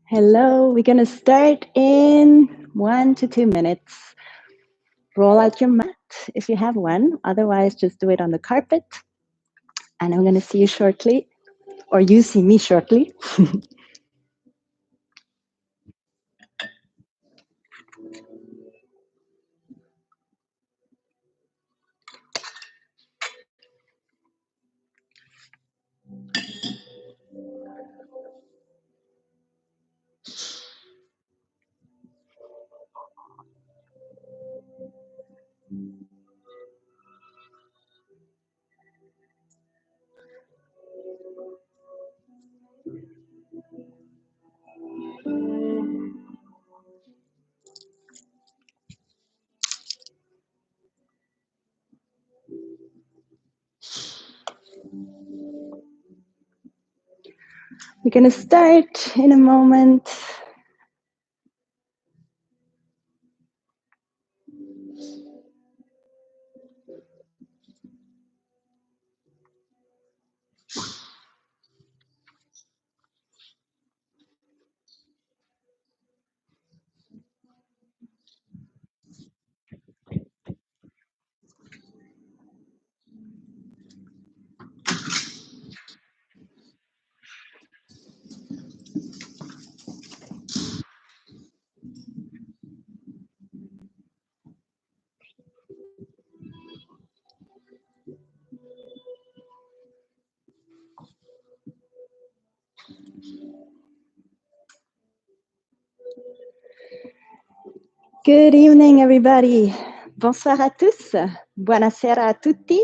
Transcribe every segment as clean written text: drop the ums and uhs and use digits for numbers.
Hello, we're going to start in 1 to 2 minutes. Roll out your mat if you have one. Otherwise, just do it on the carpet. And I'm going to see you shortly, or you see me shortly. We're going to start in a moment. Good evening, everybody. Bonsoir à tous. Buonasera a tutti.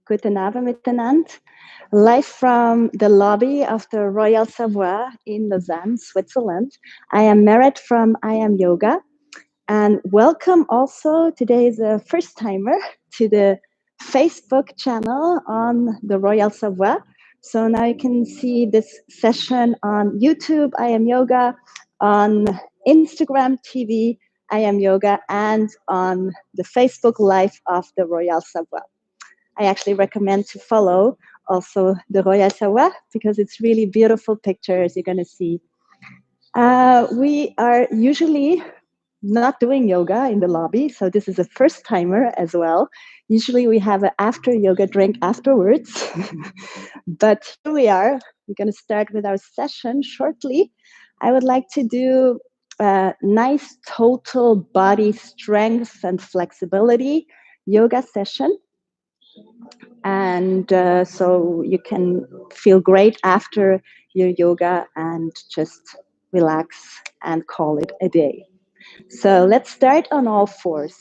Guten Abend miteinander. Live from the lobby of the Royal Savoy in Lausanne, Switzerland. I am Merit from I Am Yoga. And welcome also, today is a first timer to the Facebook channel on the Royal Savoy. So now you can see this session on YouTube, I Am Yoga, on Instagram TV, I Am Yoga, and on the Facebook Live of the Royal Savoy. I actually recommend to follow also the Royal Savoy because it's really beautiful pictures you're going to see. We are usually not doing yoga in the lobby, so this is a first timer as well. Usually we have an after yoga drink afterwards, but here we are. We're going to start with our session shortly. I would like to do a nice total body strength and flexibility yoga session. And so you can feel great after your yoga and just relax and call it a day. So let's start on all fours.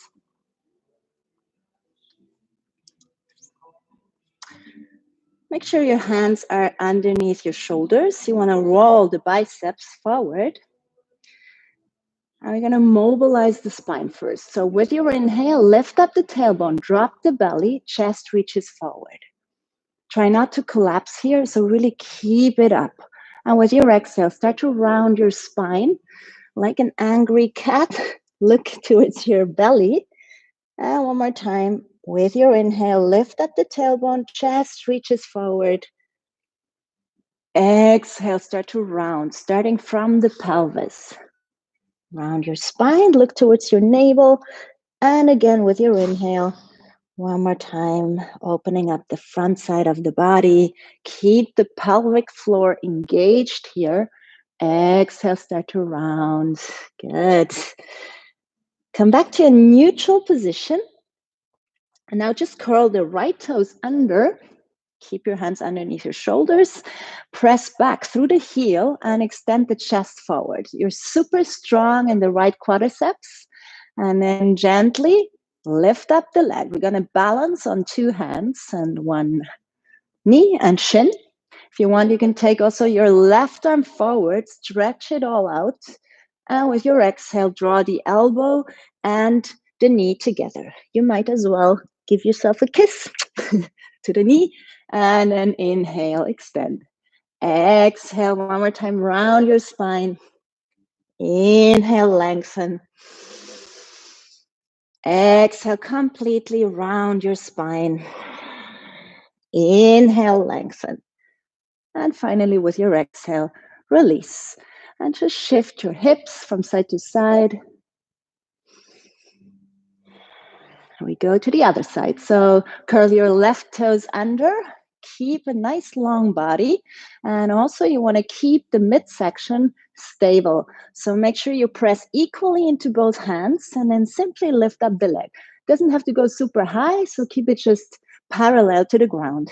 Make sure your hands are underneath your shoulders. You want to roll the biceps forward. And we're going to mobilize the spine first. So with your inhale, lift up the tailbone, drop the belly, chest reaches forward. Try not to collapse here, so really keep it up. And with your exhale, start to round your spine like an angry cat. Look towards your belly. And one more time. With your inhale, lift up the tailbone, chest reaches forward. Exhale, start to round, starting from the pelvis. Round your spine, look towards your navel. And again, with your inhale, one more time, opening up the front side of the body. Keep the pelvic floor engaged here. Exhale, start to round. Good. Come back to a neutral position. And now just curl the right toes under. Keep your hands underneath your shoulders. Press back through the heel and extend the chest forward. You're super strong in the right quadriceps. And then gently lift up the leg. We're going to balance on two hands and one knee and shin. If you want, you can take also your left arm forward, stretch it all out. And with your exhale, draw the elbow and the knee together. You might as well give yourself a kiss to the knee. And then inhale, extend. Exhale, one more time, round your spine. Inhale, lengthen. Exhale, completely round your spine. Inhale, lengthen. And finally, with your exhale, release. And just shift your hips from side to side. We go to the other side. So curl your left toes under. Keep a nice long body. And also you want to keep the midsection stable. So make sure you press equally into both hands and then simply lift up the leg. Doesn't have to go super high, so keep it just parallel to the ground.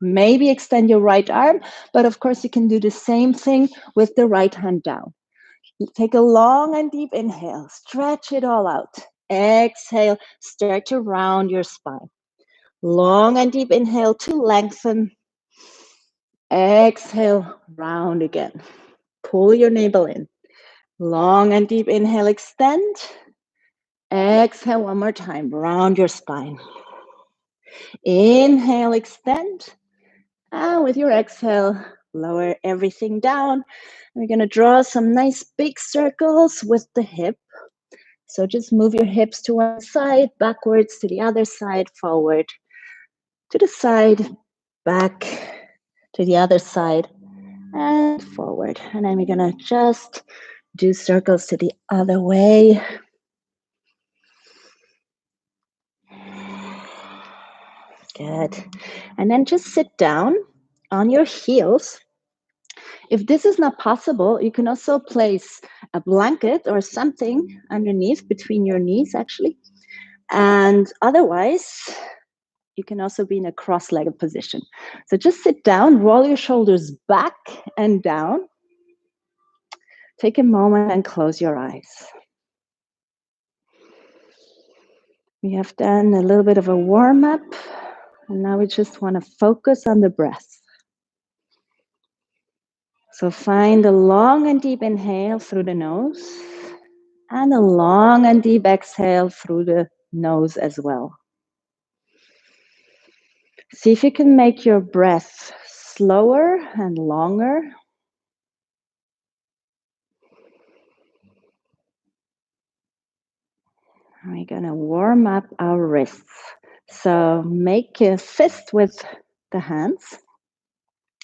Maybe extend your right arm, but of course you can do the same thing with the right hand down. Take a long and deep inhale. Stretch it all out. Exhale, start to round your spine. Long and deep inhale to lengthen. Exhale, round again. Pull your navel in. Long and deep inhale, extend. Exhale one more time, round your spine. Inhale, extend. And with your exhale, lower everything down. We're going to draw some nice big circles with the hip. So just move your hips to one side, backwards to the other side, forward to the side, back to the other side, and forward. And then we're going to just do circles to the other way. Good. And then just sit down on your heels. If this is not possible, you can also place a blanket or something underneath between your knees, actually. And otherwise, you can also be in a cross-legged position. So just sit down, roll your shoulders back and down. Take a moment and close your eyes. We have done a little bit of a warm-up, and now we just want to focus on the breath. So find a long and deep inhale through the nose, and a long and deep exhale through the nose as well. See if you can make your breath slower and longer. We're going to warm up our wrists. So make a fist with the hands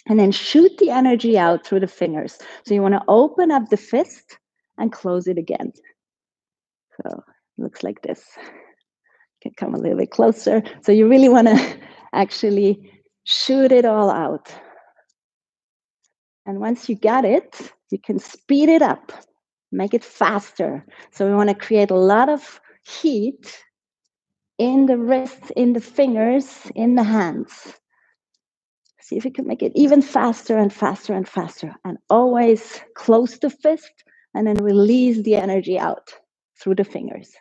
and then shoot the energy out through the fingers. So you want to open up the fist and close it again. So it looks like this. You can come a little bit closer. So you really want to actually shoot it all out. And once you got it, you can speed it up, make it faster. So we want to create a lot of heat in the wrists, in the fingers, in the hands. See if you can make it even faster and faster and faster. And always close the fist and then release the energy out through the fingers.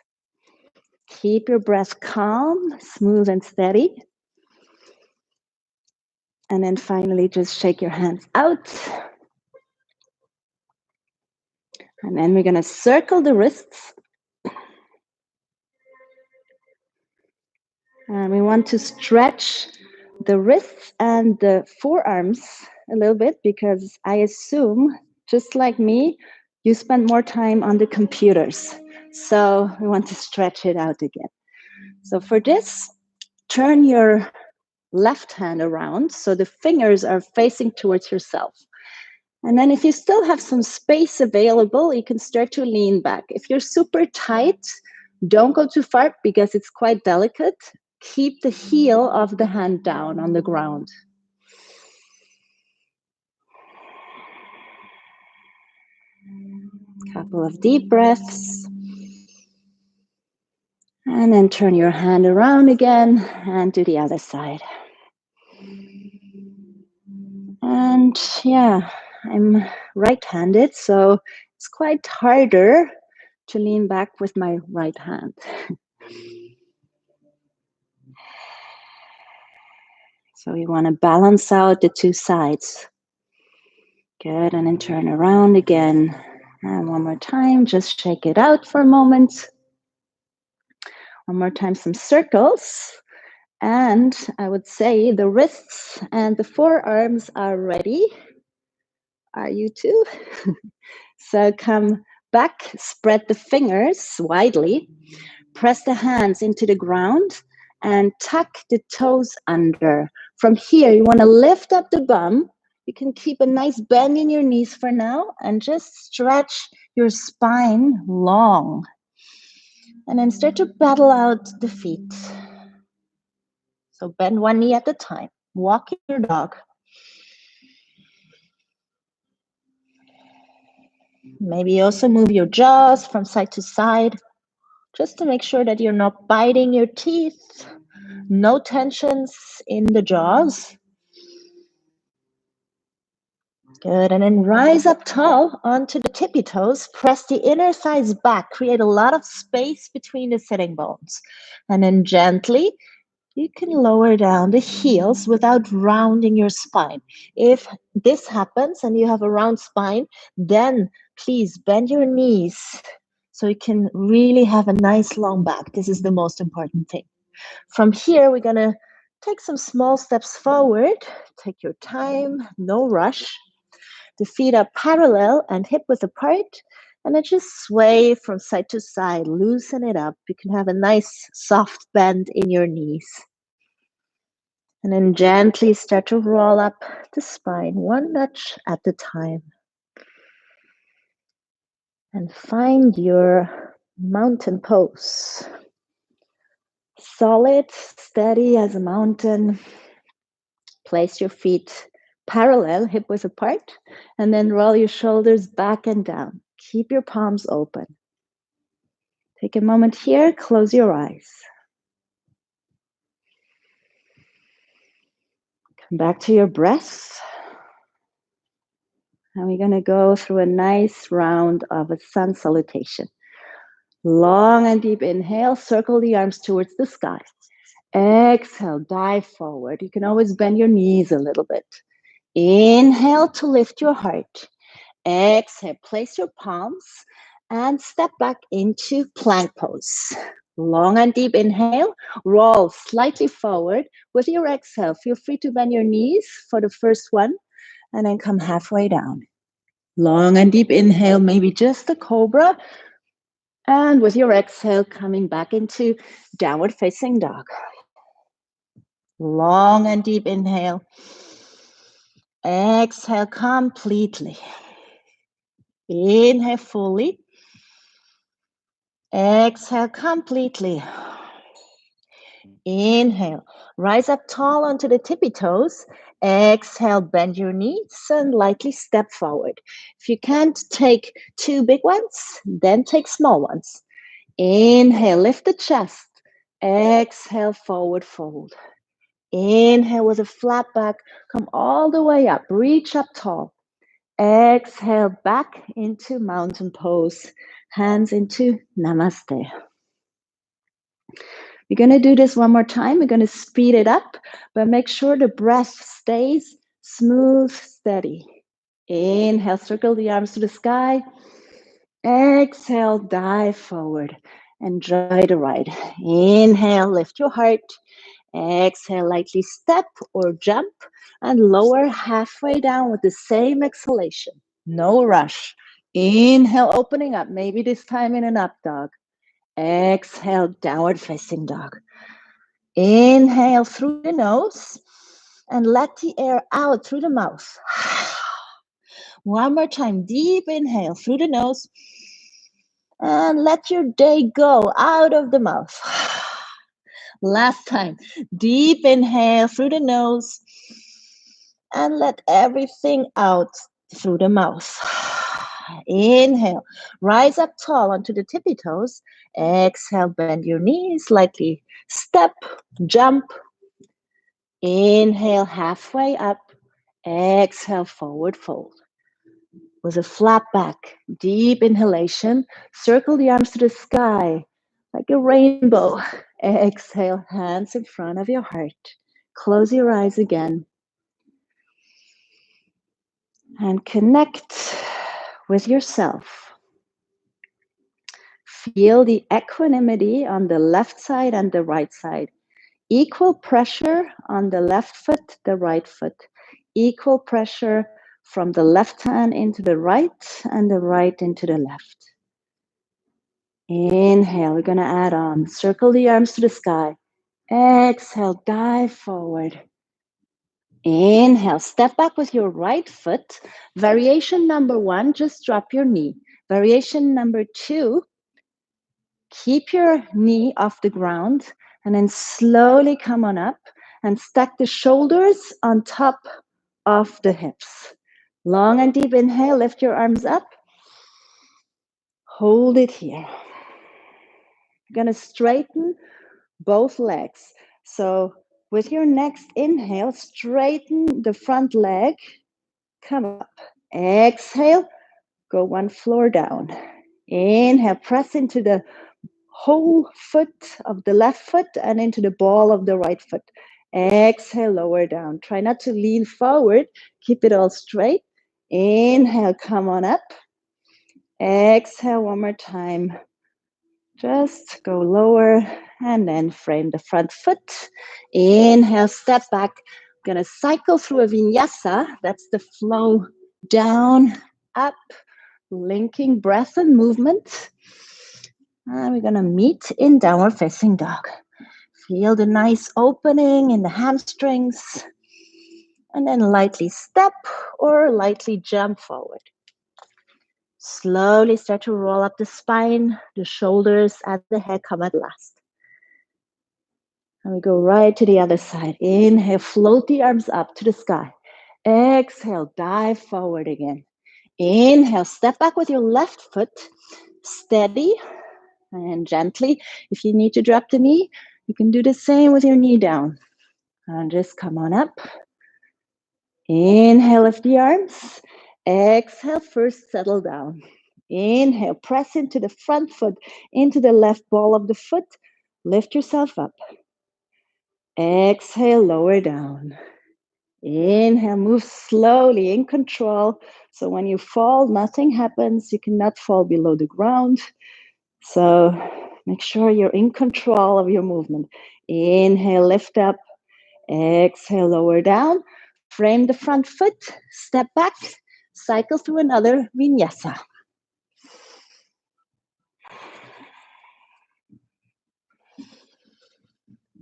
Keep your breath calm, smooth and steady. And then finally, just shake your hands out. And then we're going to circle the wrists. And we want to stretch the wrists and the forearms a little bit because I assume, just like me, you spend more time on the computers. So we want to stretch it out again. So for this, turn your left hand around so the fingers are facing towards yourself. And then if you still have some space available, you can start to lean back. If you're super tight, don't go too far because it's quite delicate. Keep the heel of the hand down on the ground. Couple of deep breaths. And then turn your hand around again and do the other side. And yeah, I'm right-handed, so it's quite harder to lean back with my right hand. So you want to balance out the two sides. Good, and then turn around again. And one more time, just shake it out for a moment. One more time, some circles. And I would say the wrists and the forearms are ready. Are you too? So come back, spread the fingers widely, press the hands into the ground and tuck the toes under. From here, you want to lift up the bum You can keep a nice bend in your knees for now and just stretch your spine long. And then start to pedal out the feet. So bend one knee at a time. Walk your dog. Maybe also move your jaws from side to side, just to make sure that you're not biting your teeth. No tensions in the jaws. Good, and then rise up tall onto the tippy toes. Press the inner thighs back. Create a lot of space between the sitting bones. And then gently, you can lower down the heels without rounding your spine. If this happens and you have a round spine, then please bend your knees so you can really have a nice long back. This is the most important thing. From here, we're going to take some small steps forward. Take your time, no rush. The feet are parallel and hip width apart. And then just sway from side to side. Loosen it up. You can have a nice soft bend in your knees. And then gently start to roll up the spine, one notch at a time. And find your mountain pose. Solid, steady as a mountain. Place your feet parallel, hip width apart, and then roll your shoulders back and down. Keep your palms open. Take a moment here, close your eyes. Come back to your breath. And we're going to go through a nice round of a sun salutation. Long and deep inhale, circle the arms towards the sky. Exhale, dive forward. You can always bend your knees a little bit. Inhale to lift your heart. Exhale, place your palms and step back into plank pose. Long and deep inhale, roll slightly forward. With your exhale, feel free to bend your knees for the first one and then come halfway down. Long and deep inhale, maybe just a cobra. And with your exhale, coming back into downward facing dog. Long and deep inhale. Exhale completely. Inhale fully. Exhale completely. Inhale. Rise up tall onto the tippy toes. Exhale, bend your knees and lightly step forward. If you can't take two big ones, then take small ones. Inhale, lift the chest. Exhale, forward fold. Inhale with a flat back, come all the way up, reach up tall. Exhale, back into mountain pose, hands into namaste. We're going to do this one more time. We're going to speed it up, but make sure the breath stays smooth, steady. Inhale, circle the arms to the sky. Exhale, dive forward. Enjoy the ride. Inhale, lift your heart. Exhale, lightly step or jump and lower halfway down with the same exhalation. No rush. Inhale, opening up, maybe this time in an up dog. Exhale, downward facing dog. Inhale through the nose and let the air out through the mouth. One more time, deep inhale through the nose and let your day go out of the mouth. Last time, deep inhale through the nose and let everything out through the mouth. Inhale, rise up tall onto the tippy toes. Exhale, bend your knees, lightly step, jump. Inhale, halfway up. Exhale, forward fold. With a flat back, deep inhalation, circle the arms to the sky like a rainbow. Exhale, hands in front of your heart. Close your eyes again. And connect with yourself. Feel the equanimity on the left side and the right side. Equal pressure on the left foot, the right foot. Equal pressure from the left hand into the right and the right into the left. Inhale, we're going to add on. Circle the arms to the sky. Exhale, dive forward. Inhale, step back with your right foot. Variation number 1, just drop your knee. Variation number 2, keep your knee off the ground and then slowly come on up and stack the shoulders on top of the hips. Long and deep inhale, lift your arms up. Hold it here. You're going to straighten both legs. So with your next inhale, straighten the front leg. Come up. Exhale, go one floor down. Inhale, press into the whole foot of the left foot and into the ball of the right foot. Exhale, lower down. Try not to lean forward. Keep it all straight. Inhale, come on up. Exhale, one more time. Just go lower and then frame the front foot. Inhale, step back. I'm going to cycle through a vinyasa. That's the flow down, up, linking breath and movement. And we're going to meet in downward facing dog. Feel the nice opening in the hamstrings. And then lightly step or lightly jump forward. Slowly start to roll up the spine, the shoulders, and the head come at last. And we go right to the other side. Inhale, float the arms up to the sky. Exhale, dive forward again. Inhale, step back with your left foot, steady and gently. If you need to drop the knee, you can do the same with your knee down. And just come on up. Inhale, lift the arms. Exhale, first settle down. Inhale, press into the front foot, into the left ball of the foot. Lift yourself up. Exhale, lower down. Inhale, move slowly, in control. So when you fall, nothing happens. You cannot fall below the ground. So make sure you're in control of your movement. Inhale, lift up. Exhale, lower down. Frame the front foot. Step back. Cycle through another vinyasa.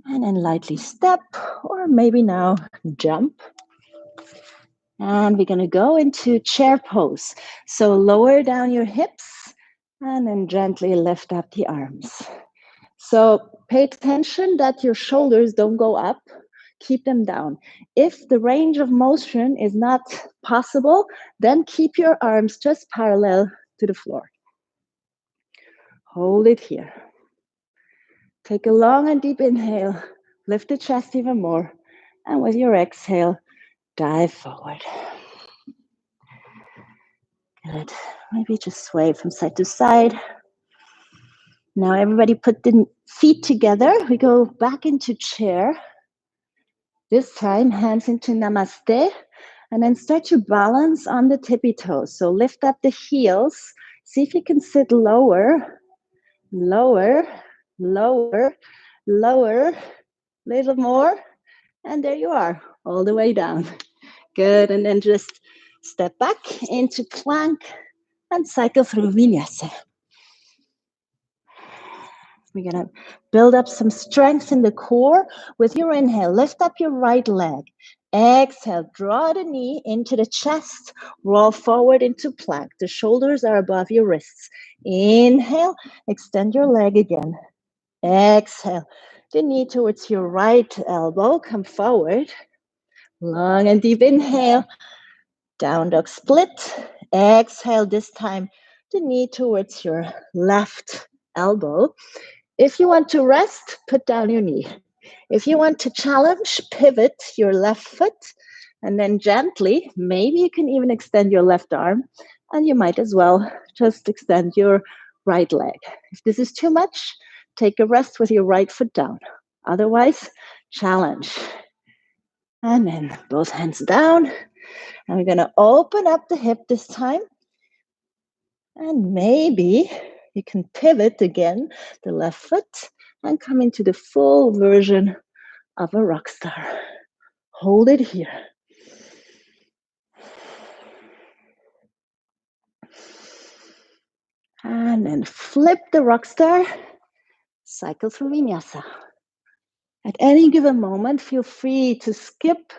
And then lightly step, or maybe now jump. And we're going to go into chair pose. So lower down your hips and then gently lift up the arms. So pay attention that your shoulders don't go up. Keep them down. If the range of motion is not possible, then keep your arms just parallel to the floor. Hold it here. Take a long and deep inhale. Lift the chest even more. And with your exhale, dive forward. Good. Maybe just sway from side to side. Now everybody put the feet together. We go back into chair. This time, hands into namaste. And then start to balance on the tippy toes. So lift up the heels. See if you can sit lower, lower, lower, lower, little more. And there you are, all the way down. Good, and then just step back into plank and cycle through vinyasa. We're gonna build up some strength in the core. With your inhale, lift up your right leg. Exhale, draw the knee into the chest, roll forward into plank. The shoulders are above your wrists. Inhale, extend your leg again. Exhale, the knee towards your right elbow, come forward. Long and deep inhale, down dog split. Exhale, this time the knee towards your left elbow. If you want to rest, put down your knee. If you want to challenge, pivot your left foot, and then gently, maybe you can even extend your left arm, and you might as well just extend your right leg. If this is too much, take a rest with your right foot down. Otherwise, challenge. And then both hands down. And we're going to open up the hip this time. And maybe you can pivot again, the left foot, and come into the full version of a rock star. Hold it here. And then flip the rock star, cycle through vinyasa. At any given moment, feel free to skip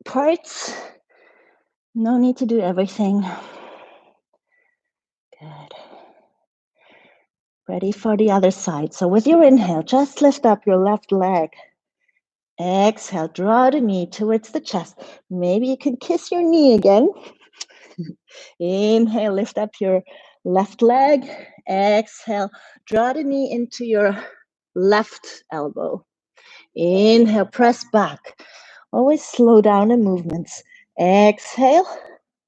parts. No need to do everything. Good. Ready for the other side. So with your inhale, just lift up your left leg. Exhale, draw the knee towards the chest. Maybe you can kiss your knee again. Inhale, lift up your left leg. Exhale, draw the knee into your left elbow. Inhale, press back. Always slow down the movements. Exhale,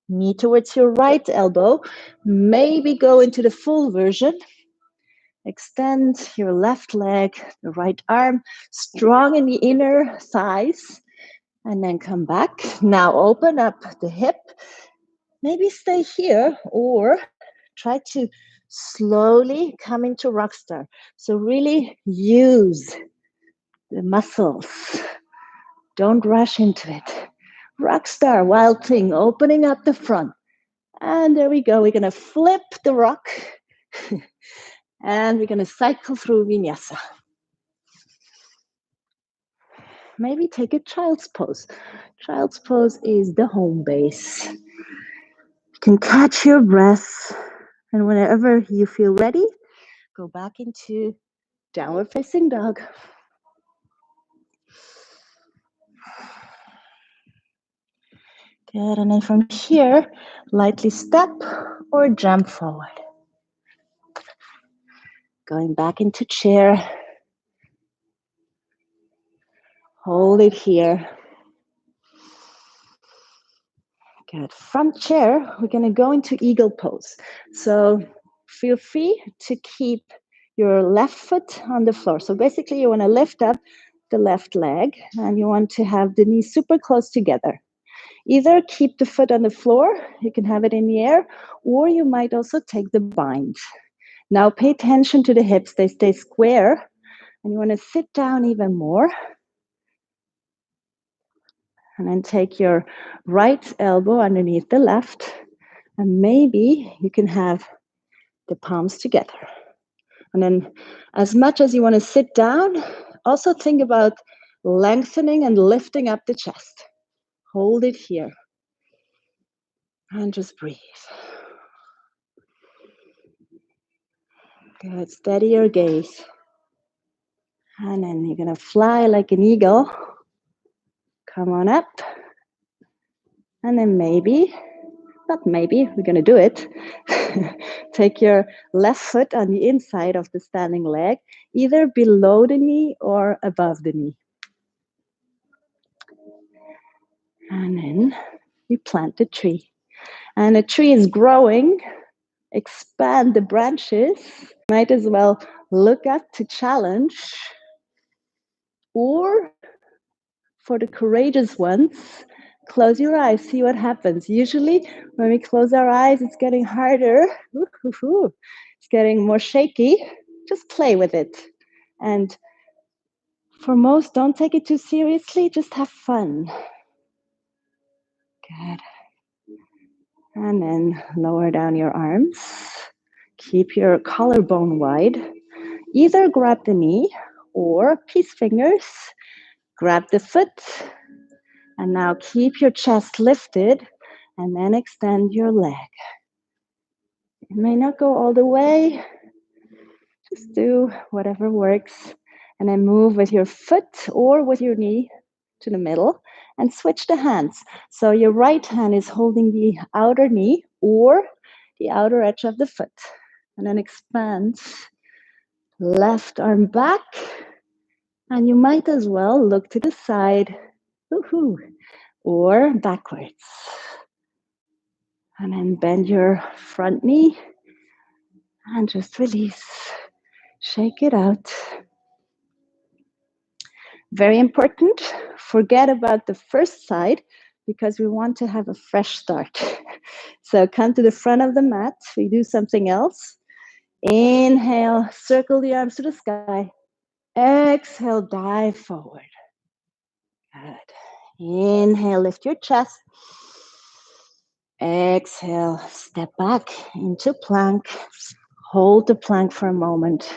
knee towards your right elbow. Maybe go into the full version. Extend your left leg, the right arm, strong in the inner thighs. And then come back. Now open up the hip. Maybe stay here or try to slowly come into rock star. So really use the muscles. Don't rush into it. Rock star, wild thing, opening up the front. And there we go. We're going to flip the rock. And we're going to cycle through vinyasa. Maybe take a child's pose. Child's pose is the home base. You can catch your breath. And whenever you feel ready, go back into downward facing dog. Good, and then from here, lightly step or jump forward. Going back into chair. Hold it here. Good. From chair, we're going to go into eagle pose. So feel free to keep your left foot on the floor. So basically, you want to lift up the left leg and you want to have the knees super close together. Either keep the foot on the floor, you can have it in the air, or you might also take the bind. Now pay attention to the hips, they stay square, and you want to sit down even more. And then take your right elbow underneath the left, and maybe you can have the palms together. And then as much as you want to sit down, also think about lengthening and lifting up the chest. Hold it here. And just breathe. Good, steady your gaze. And then you're going to fly like an eagle. Come on up. And then maybe, not maybe, we're going to do it. Take your left foot on the inside of the standing leg, either below the knee or above the knee. And then you plant the tree. And the tree is growing. Expand the branches. Might as well look up to challenge. Or for the courageous ones, close your eyes, see what happens. Usually when we close our eyes, it's getting harder. It's getting more shaky. Just play with it. And for most, don't take it too seriously, just have fun. Good. And then lower down your arms. Keep your collarbone wide. Either grab the knee or peace fingers. Grab the foot. And now keep your chest lifted and then extend your leg. It may not go all the way. Just do whatever works. And then move with your foot or with your knee to the middle and switch the hands. So your right hand is holding the outer knee or the outer edge of the foot. And then expand. Left arm back. And you might as well look to the side. Woohoo. Or backwards. And then bend your front knee and just release. Shake it out. Very important, forget about the first side because we want to have a fresh start. So come to the front of the mat. We do something else. Inhale, circle the arms to the sky. Exhale, dive forward. Good. Inhale, lift your chest. Exhale, step back into plank. Hold the plank for a moment.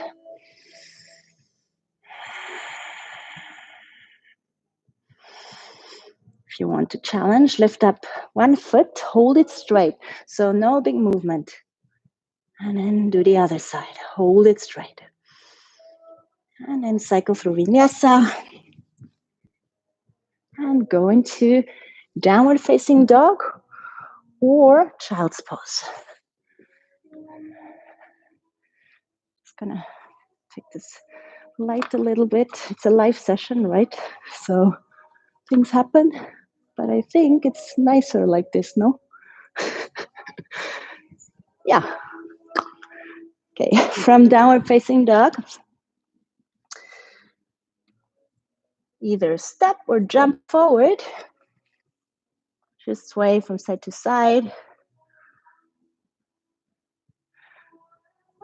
If you want to challenge, lift up one foot, hold it straight. So no big movement. And then do the other side. Hold it straight. And then cycle through vinyasa. And go into downward facing dog or child's pose. Just gonna take this light a little bit. It's a live session, right? So things happen, but I think it's nicer like this, no? Yeah. Okay, from downward facing dog, either step or jump forward. Just sway from side to side.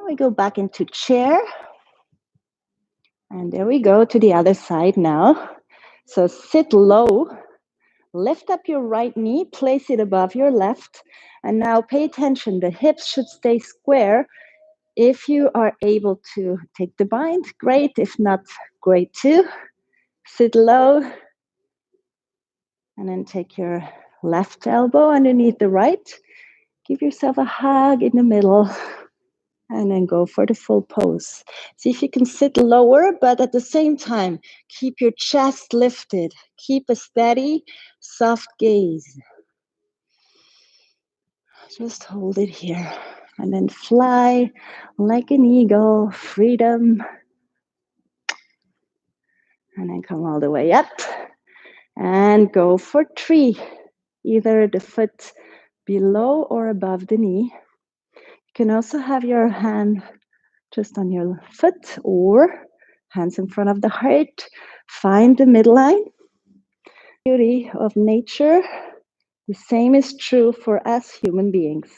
We go back into chair. And there we go to the other side now. So sit low, lift up your right knee, place it above your left. And now pay attention, the hips should stay square. If you are able to take the bind, great. If not, great too. Sit low. And then take your left elbow underneath the right. Give yourself a hug in the middle. And then go for the full pose. See if you can sit lower, but at the same time, keep your chest lifted. Keep a steady, soft gaze. Just hold it here. And then fly like an eagle, freedom. And then come all the way up. And go for tree. Either the foot below or above the knee. You can also have your hand just on your foot or hands in front of the heart. Find the midline. Beauty of nature. The same is true for us human beings.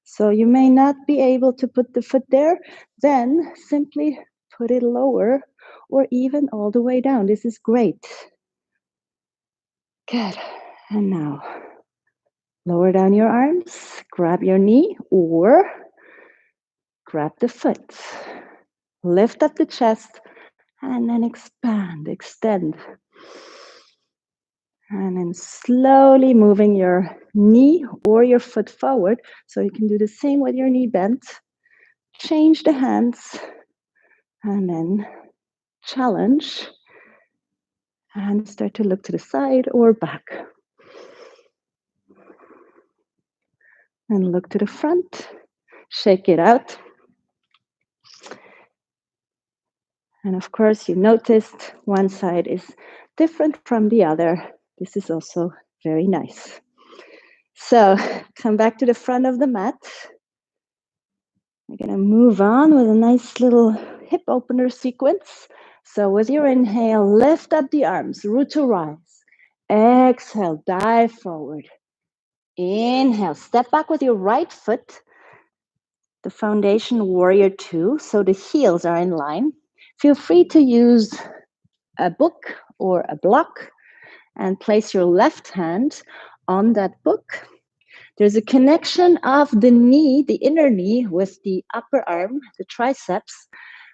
So you may not be able to put the foot there, then simply put it lower or even all the way down. This is great. Good. And now lower down your arms, grab your knee or grab the foot. Lift up the chest and then expand, extend. And then slowly moving your knee or your foot forward. So you can do the same with your knee bent. Change the hands and then challenge. And start to look to the side or back. And look to the front. Shake it out. And of course, you noticed one side is different from the other. This is also very nice. So come back to the front of the mat. We're going to move on with a nice little hip opener sequence. So with your inhale, lift up the arms, root to rise. Exhale, dive forward. Inhale, step back with your right foot. The foundation warrior two, so the heels are in line. Feel free to use a book or a block and place your left hand on that book. There's a connection of the knee, the inner knee, with the upper arm, the triceps,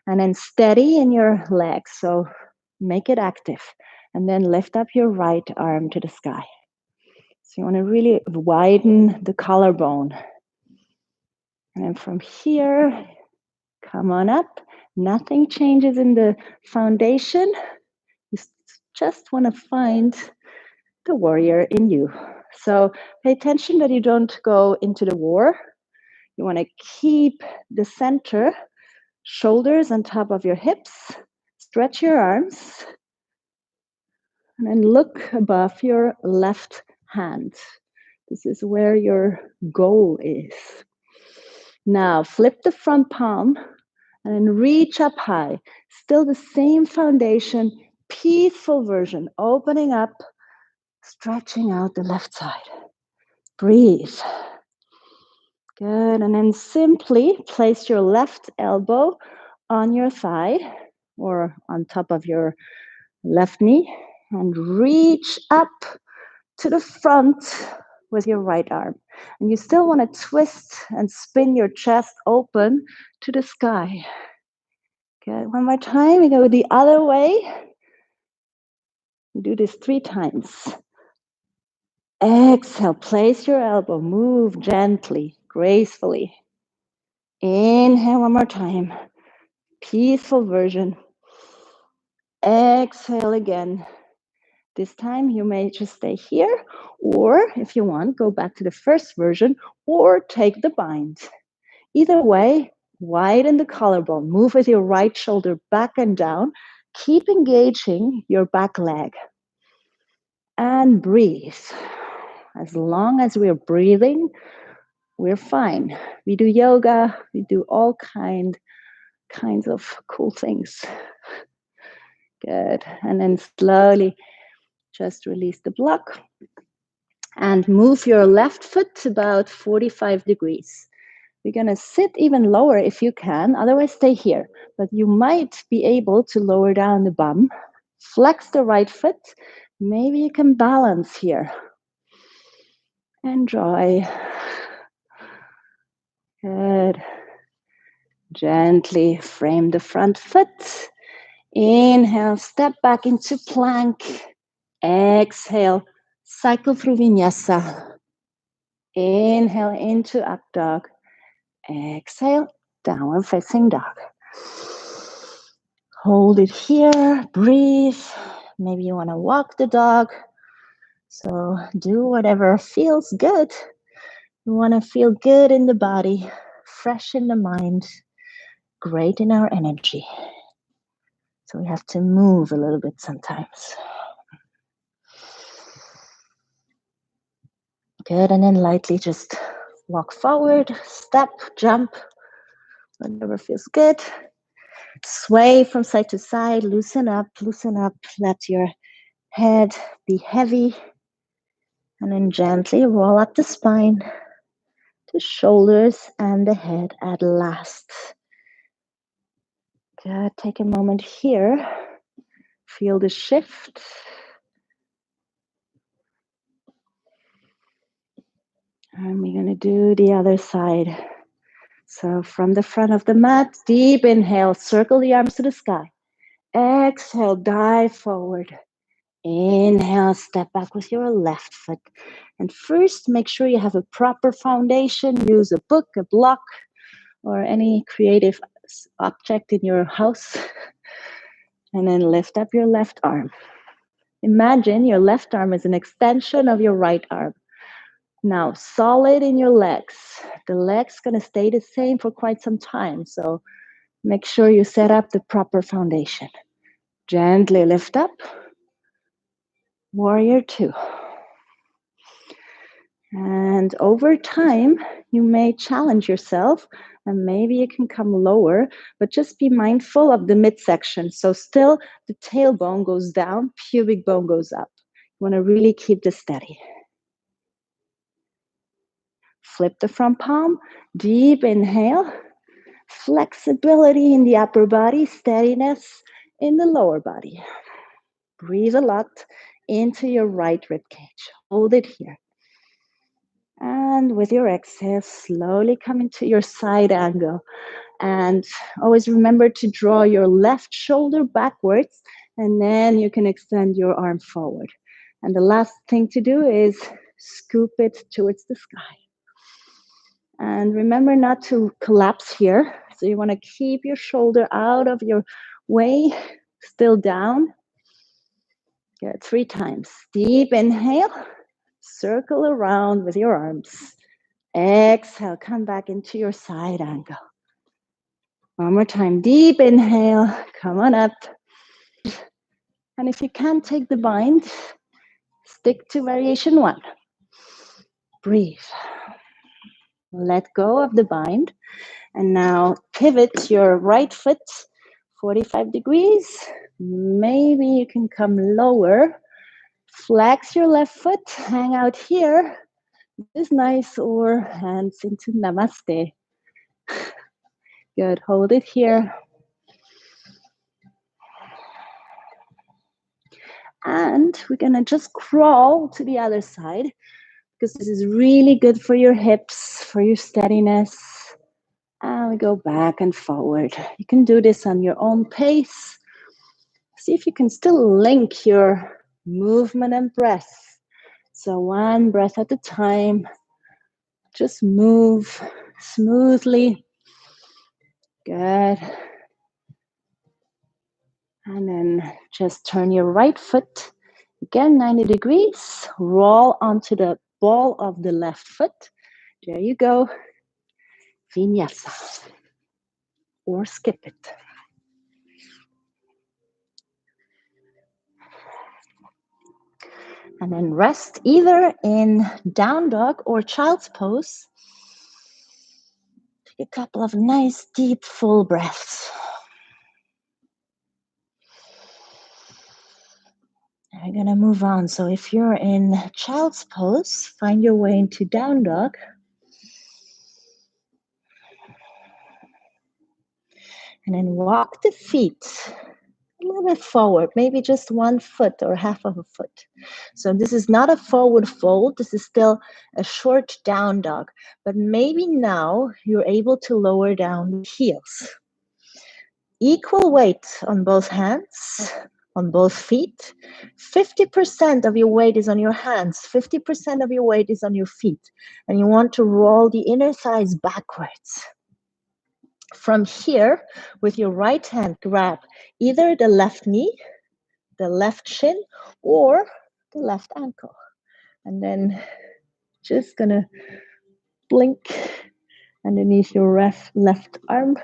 and then steady in your legs. So make it active. And then lift up your right arm to the sky. So you want to really widen the collarbone. And then from here, come on up. Nothing changes in the foundation. You just want to find the warrior in you. So pay attention that you don't go into the war. You want to keep the center, shoulders on top of your hips, stretch your arms, and then look above your left hand. This is where your goal is. Now flip the front palm and then reach up high. Still the same foundation, peaceful version, opening up, stretching out the left side. Breathe. Good. And then simply place your left elbow on your thigh or on top of your left knee and reach up to the front with your right arm. And you still want to twist and spin your chest open to the sky. Good. One more time. We go the other way. We do this 3 times. Exhale, place your elbow, move gently, gracefully. Inhale one more time. Peaceful version. Exhale again. This time you may just stay here, or if you want, go back to the first version or take the bind. Either way, widen the collarbone. Move with your right shoulder back and down. Keep engaging your back leg. And breathe. As long as we're breathing, we're fine. We do yoga, we do all kinds of cool things. Good. And then slowly just release the block and move your left foot about 45 degrees. We're going to sit even lower if you can, otherwise stay here. But you might be able to lower down the bum, flex the right foot. Maybe you can balance here. Enjoy. Good. Gently frame the front foot. Inhale, step back into plank. Exhale, cycle through vinyasa. Inhale into up dog. Exhale, downward facing dog. Hold it here, breathe. Maybe you want to walk the dog. So do whatever feels good. We want to feel good in the body, fresh in the mind, great in our energy. So we have to move a little bit sometimes. Good, and then lightly just walk forward, step, jump, whatever feels good. Sway from side to side, loosen up, let your head be heavy. And then gently roll up the spine, the shoulders, and the head at last. Good, take a moment here. Feel the shift. And we're going to do the other side. So from the front of the mat, deep inhale, circle the arms to the sky. Exhale, dive forward. Inhale, step back with your left foot. And first, make sure you have a proper foundation. Use a book, a block, or any creative object in your house. And then lift up your left arm. Imagine your left arm is an extension of your right arm. Now, solid in your legs. The leg's going to stay the same for quite some time. So make sure you set up the proper foundation. Gently lift up. Warrior two. And over time, you may challenge yourself and maybe you can come lower, but just be mindful of the midsection. So still the tailbone goes down, pubic bone goes up. You want to really keep this steady. Flip the front palm, deep inhale, flexibility in the upper body, steadiness in the lower body. Breathe a lot into your right rib cage. Hold it here. And with your exhale, slowly come into your side angle. And always remember to draw your left shoulder backwards, and then you can extend your arm forward. And the last thing to do is scoop it towards the sky. And remember not to collapse here. So you want to keep your shoulder out of your way, still down. Good, 3 times. Deep inhale, circle around with your arms. Exhale, come back into your side angle. One more time, deep inhale, come on up. And if you can't take the bind, stick to variation 1. Breathe. Let go of the bind. And now pivot your right foot 45 degrees. Maybe you can come lower. Flex your left foot, hang out here. This is nice, or hands into namaste. Good, hold it here. And we're gonna just crawl to the other side because this is really good for your hips, for your steadiness. And we go back and forward. You can do this on your own pace. See if you can still link your movement and breath. So one breath at a time. Just move smoothly. Good. And then just turn your right foot. Again, 90 degrees. Roll onto the ball of the left foot. There you go. Vinyasa. Or skip it. And then rest either in down dog or child's pose. Take a couple of nice, deep, full breaths. We're going to move on. So if you're in child's pose, find your way into down dog. And then walk the feet a little bit forward, maybe just 1 foot or half of a foot. So this is not a forward fold. This is still a short down dog. But maybe now you're able to lower down the heels. Equal weight on both hands, on both feet. 50% of your weight is on your hands. 50% of your weight is on your feet. And you want to roll the inner thighs backwards. From here, with your right hand, grab either the left knee, the left shin, or the left ankle. And then just gonna blink underneath your left arm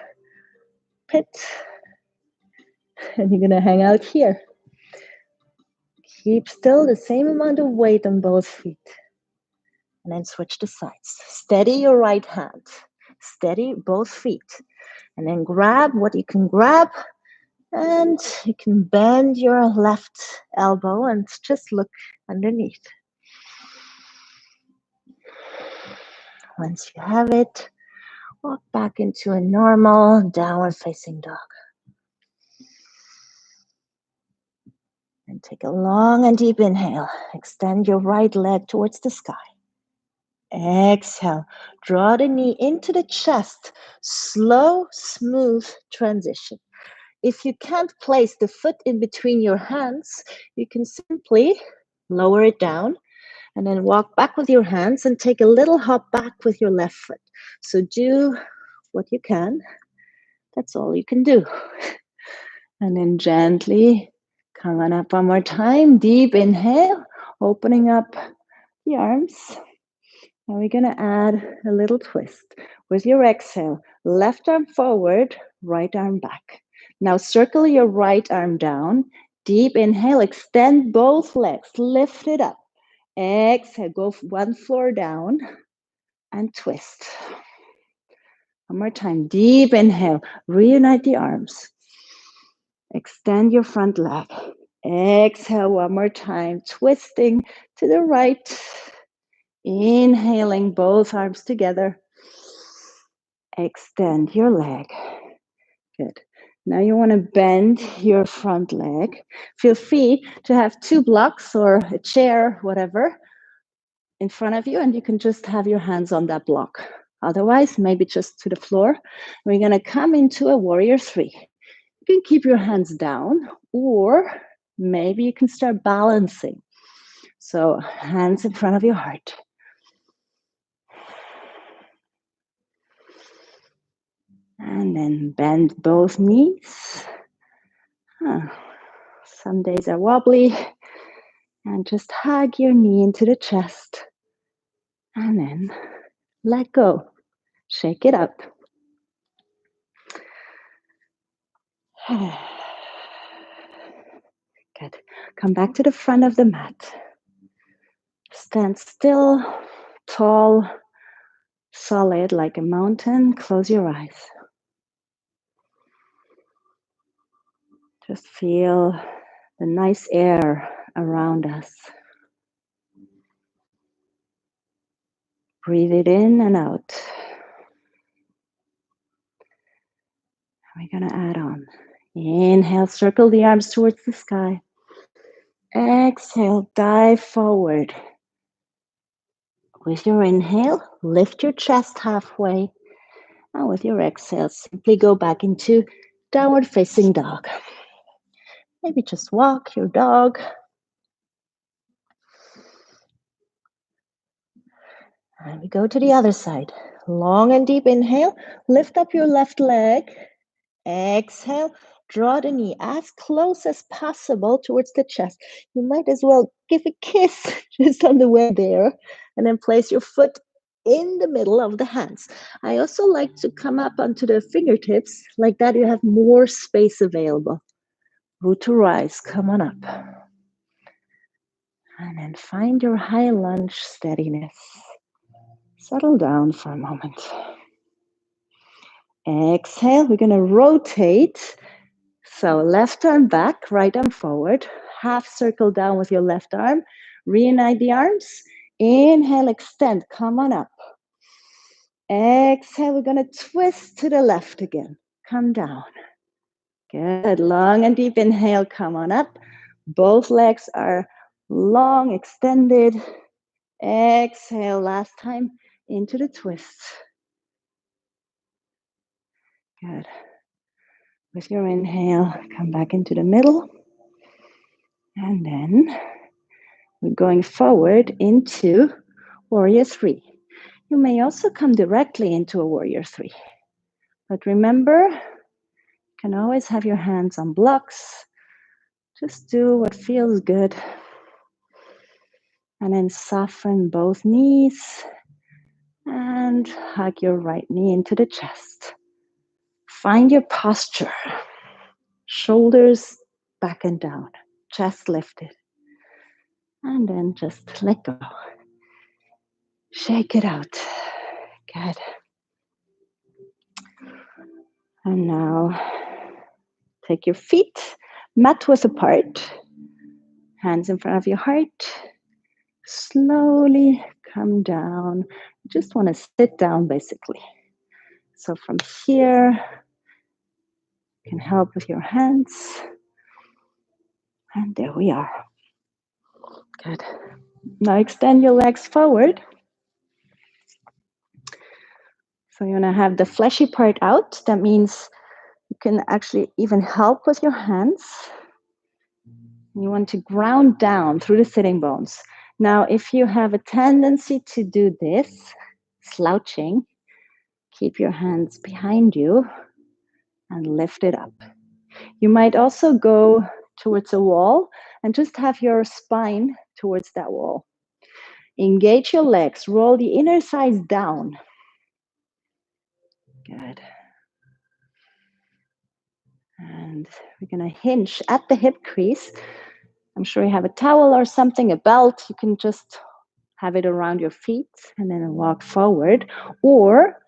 pit. And you're gonna hang out here. Keep still the same amount of weight on both feet. And then switch the sides. Steady your right hand. Steady both feet. And then grab what you can grab. And you can bend your left elbow and just look underneath. Once you have it, walk back into a normal downward facing dog. And take a long and deep inhale. Extend your right leg towards the sky. Exhale. Draw the knee into the chest. Slow, smooth transition. If you can't place the foot in between your hands, you can simply lower it down and then walk back with your hands and take a little hop back with your left foot. So do what you can. That's all you can do. And then gently come on up one more time. Deep inhale, opening up the arms. Now we're going to add a little twist. With your exhale, left arm forward, right arm back. Now circle your right arm down. Deep inhale, extend both legs, lift it up. Exhale, go one floor down and twist. One more time. Deep inhale, reunite the arms. Extend your front leg. Exhale one more time, twisting to the right. Inhaling both arms together. Extend your leg. Good. Now you want to bend your front leg. Feel free to have 2 blocks or a chair, whatever, in front of you, and you can just have your hands on that block. Otherwise, maybe just to the floor. We're going to come into a warrior 3. You can keep your hands down, or maybe you can start balancing. So hands in front of your heart. And then bend both knees. Some days are wobbly. And just hug your knee into the chest. And then let go. Shake it up. Good. Come back to the front of the mat. Stand still, tall, solid like a mountain. Close your eyes. Just feel the nice air around us. Breathe it in and out. We're going to add on. Inhale, circle the arms towards the sky. Exhale, dive forward. With your inhale, lift your chest halfway. And with your exhale, simply go back into downward facing dog. Maybe just walk your dog. And we go to the other side. Long and deep inhale. Lift up your left leg. Exhale. Draw the knee as close as possible towards the chest. You might as well give a kiss just on the way there. And then place your foot in the middle of the hands. I also like to come up onto the fingertips. Like that, you have more space available. Root to rise. Come on up. And then find your high lunge steadiness. Settle down for a moment. Exhale, we're going to rotate. So left arm back, right arm forward. Half circle down with your left arm. Reunite the arms. Inhale, extend. Come on up. Exhale, we're going to twist to the left again. Come down. Good. Long and deep inhale. Come on up. Both legs are long, extended. Exhale, last time into the twist. Good. With your inhale, come back into the middle. And then we're going forward into Warrior 3. You may also come directly into a Warrior 3. But remember, you can always have your hands on blocks. Just do what feels good. And then soften both knees and hug your right knee into the chest. Find your posture. Shoulders back and down, chest lifted. And then just let go. Shake it out. Good. And now take your feet mat width apart, hands in front of your heart. Slowly come down. You just want to sit down basically. So from here, you can help with your hands. And there we are. Good. Now extend your legs forward. So you're going to have the fleshy part out. That means you can actually even help with your hands. You want to ground down through the sitting bones. Now, if you have a tendency to do this, slouching, keep your hands behind you and lift it up. You might also go towards a wall and just have your spine towards that wall. Engage your legs, roll the inner thighs down. Good. And we're going to hinge at the hip crease. I'm sure you have a towel or something, a belt. You can just have it around your feet and then walk forward. Or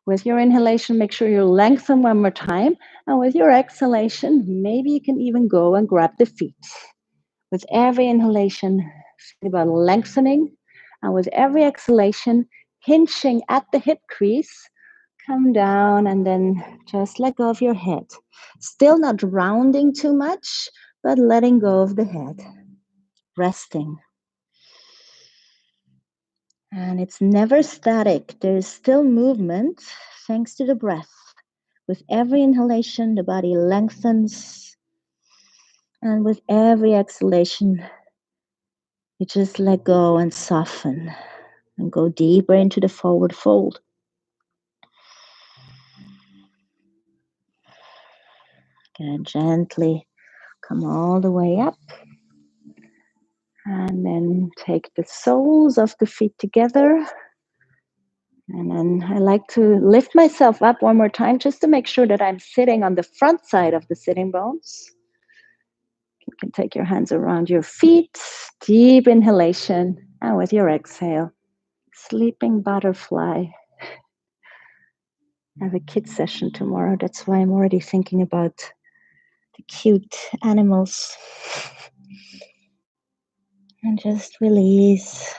with your inhalation, make sure you lengthen one more time. And with your exhalation, maybe you can even go and grab the feet. With every inhalation, think about lengthening. And with every exhalation, hinging at the hip crease. Come down and then just let go of your head. Still not rounding too much, but letting go of the head. Resting. And it's never static. There's still movement thanks to the breath. With every inhalation, the body lengthens. And with every exhalation, you just let go and soften and go deeper into the forward fold. Again, gently come all the way up. And then take the soles of the feet together. And then I like to lift myself up one more time just to make sure that I'm sitting on the front side of the sitting bones. You can take your hands around your feet, deep inhalation, and with your exhale, sleeping butterfly. I have a kids session tomorrow. That's why I'm already thinking about the cute animals. And just release.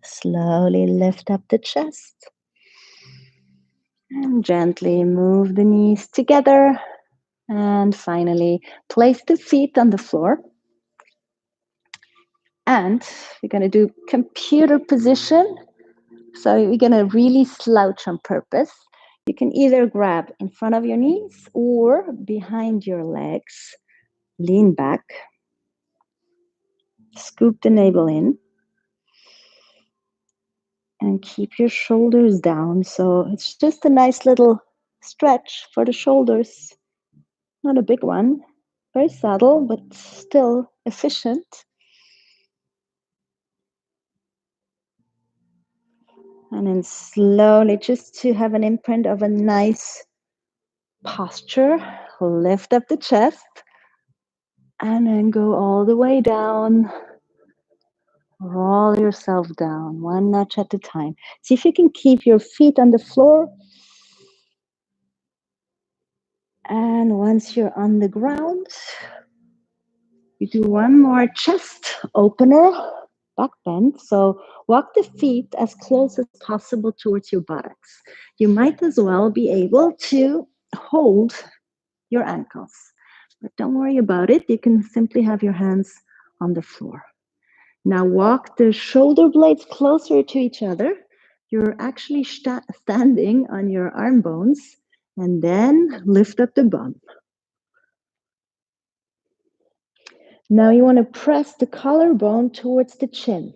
Slowly lift up the chest. And gently move the knees together. And finally, place the feet on the floor. And we're going to do computer position. So we're going to really slouch on purpose. You can either grab in front of your knees or behind your legs. Lean back. Scoop the navel in and keep your shoulders down. So it's just a nice little stretch for the shoulders. Not a big one, very subtle, but still efficient. And then slowly, just to have an imprint of a nice posture, lift up the chest and then go all the way down. Roll yourself down, one notch at a time. See if you can keep your feet on the floor. And once you're on the ground, you do one more chest opener, back bend. So walk the feet as close as possible towards your buttocks. You might as well be able to hold your ankles. But don't worry about it. You can simply have your hands on the floor. Now walk the shoulder blades closer to each other. You're actually standing on your arm bones, and then lift up the bum. Now you want to press the collarbone towards the chin.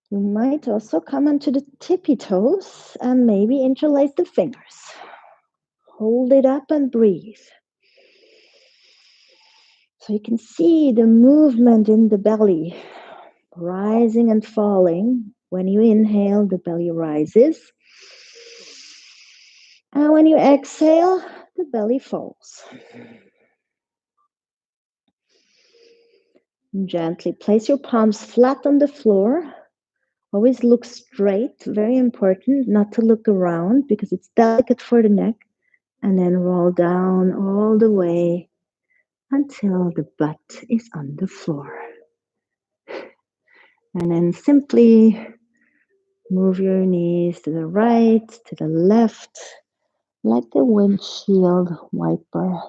You might also come onto the tippy toes and maybe interlace the fingers. Hold it up and breathe. So you can see the movement in the belly, rising and falling. When you inhale, the belly rises. And when you exhale, the belly falls. Gently place your palms flat on the floor. Always look straight, very important not to look around because it's delicate for the neck. And then roll down all the way until the butt is on the floor. And then simply move your knees to the right, to the left, like the windshield wiper.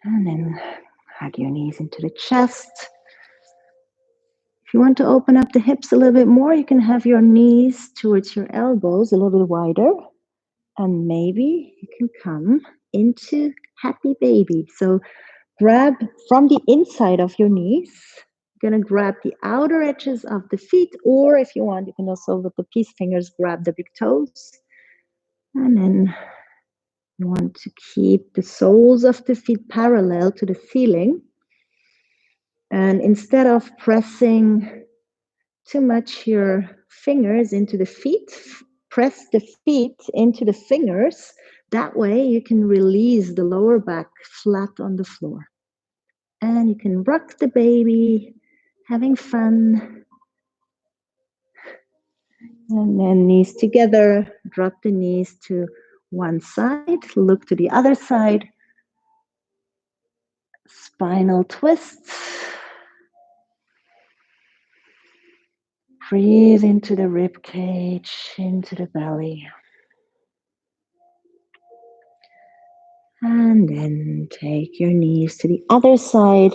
And then hug your knees into the chest. If you want to open up the hips a little bit more, you can have your knees towards your elbows a little bit wider. And maybe you can come into happy baby. So grab from the inside of your knees. You're going to grab the outer edges of the feet, or if you want, you can also with the peace fingers grab the big toes. And then you want to keep the soles of the feet parallel to the ceiling. And instead of pressing too much your fingers into the feet, press the feet into the fingers. That way you can release the lower back flat on the floor. And you can rock the baby, having fun. And then knees together, drop the knees to one side, look to the other side. Spinal twists. Breathe into the rib cage, into the belly. And then take your knees to the other side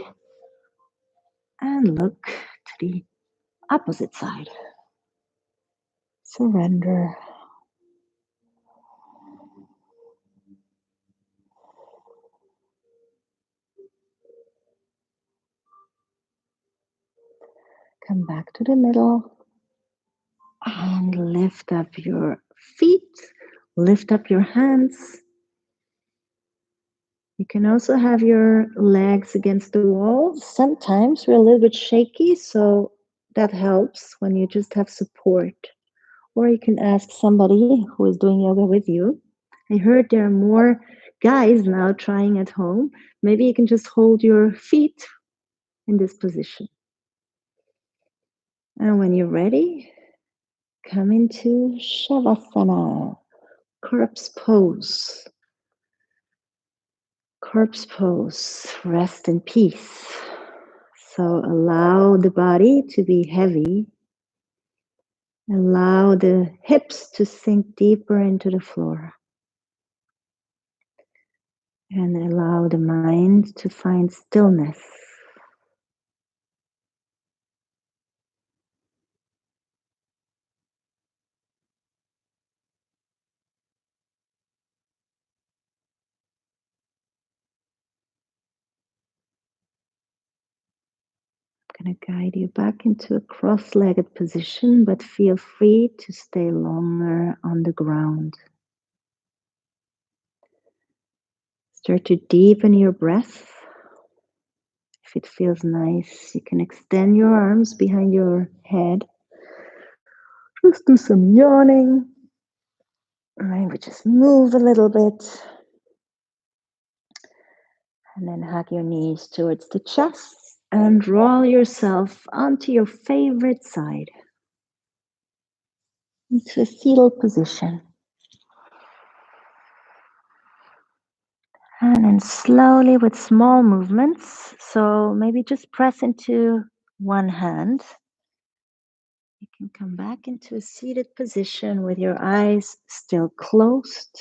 and look to the opposite side. Surrender. Come back to the middle and lift up your feet, lift up your hands. You can also have your legs against the wall. Sometimes we're a little bit shaky, so that helps when you just have support. Or you can ask somebody who is doing yoga with you. I heard there are more guys now trying at home. Maybe you can just hold your feet in this position. And when you're ready, come into Shavasana, corpse pose. Corpse pose, rest in peace. So allow the body to be heavy. Allow the hips to sink deeper into the floor. And allow the mind to find stillness. going to guide you back into a cross-legged position, but feel free to stay longer on the ground. Start to deepen your breath. If it feels nice, you can extend your arms behind your head. Just do some yawning. Maybe just move a little bit. And then hug your knees towards the chest and roll yourself onto your favorite side, into a fetal position. And then slowly with small movements, so maybe just press into one hand. You can come back into a seated position with your eyes still closed.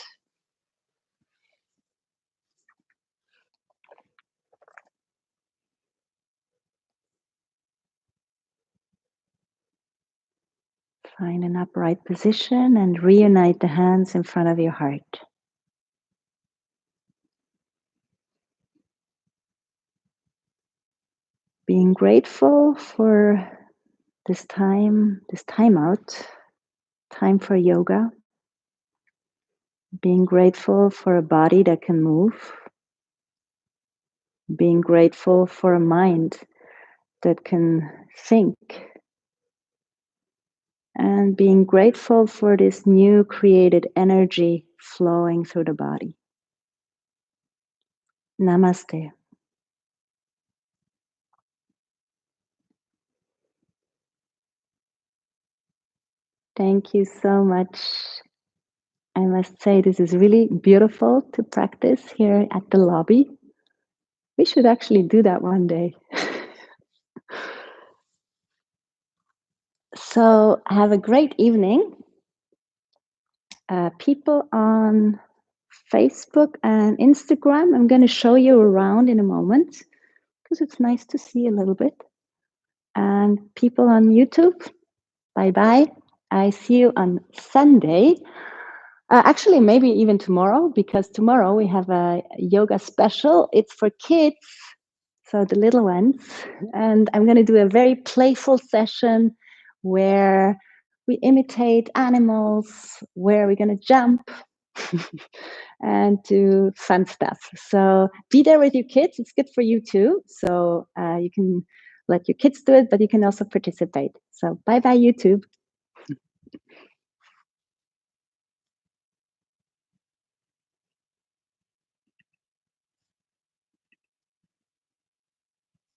Find an upright position and reunite the hands in front of your heart. Being grateful for this time out, time for yoga. Being grateful for a body that can move. Being grateful for a mind that can think. And being grateful for this new created energy flowing through the body. Namaste. Thank you so much. I must say this is really beautiful to practice here at the lobby. We should actually do that one day. So have a great evening. People on Facebook and Instagram, I'm going to show you around in a moment because it's nice to see a little bit. And people on YouTube, bye-bye. I see you on Sunday. Actually, maybe even tomorrow, because tomorrow we have a yoga special. It's for kids, so the little ones. And I'm going to do a very playful session where we imitate animals, where we're going to jump and do fun stuff. So be there with your kids. It's good for you too. So you can let your kids do it, but you can also participate. So bye-bye, YouTube.